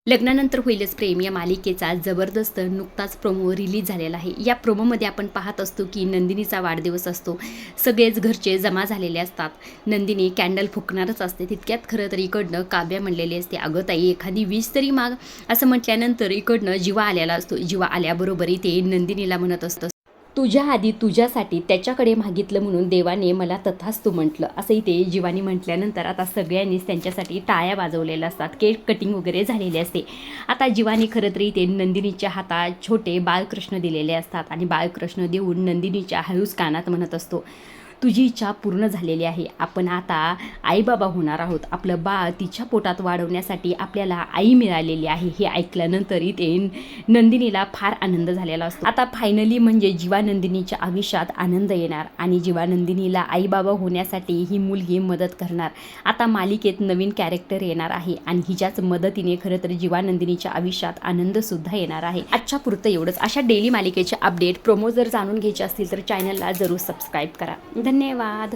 लग्नानंतर होईलच प्रेम या मालिकेचा जबरदस्त नुकताच प्रोमो रिलीज झालेला आहे. या प्रोमोमध्ये आपण पाहत असतो की नंदिनीचा वाढदिवस असतो. सगळेच घरचे जमा झालेले असतात. नंदिनी कॅन्डल फुकणारच असते. तितक्यात खरं तर इकडनं काव्या म्हणलेली असते, अगं ताई एखादी 20 तरी माग. असं म्हटल्यानंतर इकडनं जीवा आलेला असतो. जीवा आल्याबरोबर ते नंदिनीला म्हणत असतं, तुझ्या आधी तुझ्यासाठी त्याच्याकडे मागितलं म्हणून देवाने मला तथास्तु म्हटलं. असंही ते जीवानी म्हटल्यानंतर आता सगळ्यांनीच त्यांच्यासाठी टाळ्या वाजवलेल्या असतात. केक कटिंग वगैरे झालेले असते. आता जीवानी खरं तरी ते नंदिनीच्या हातात छोटे बाळकृष्ण दिलेले असतात आणि बाळकृष्ण देऊन नंदिनीच्या हळूच कानात म्हणत असतो, तुझी इच्छा पूर्ण झालेली आहे. आपण आता आईबाबा होणार आहोत. आपलं बाळ तिच्या पोटात वाढवण्यासाठी आपल्याला आई मिळालेली आहे. हे ऐकल्यानंतर इथे नंदिनीला फार आनंद झालेला असतो. आता फायनली म्हणजे जीवा नंदिनीच्या आयुष्यात आनंद येणार आणि जीवा नंदिनीला आईबाबा होण्यासाठी ही मुलगी मदत करणार. आता मालिकेत नवीन कॅरेक्टर येणार आहे आणि हिच्याच मदतीने खरं तर जीवा नंदिनीच्या आयुष्यात आनंदसुद्धा येणार आहे. आजच्या पुरतं एवढंच. अशा डेली मालिकेचे अपडेट प्रोमो जर जाणून घ्यायचे असतील तर चॅनलला जरूर सबस्क्राईब करा. धन्यवाद.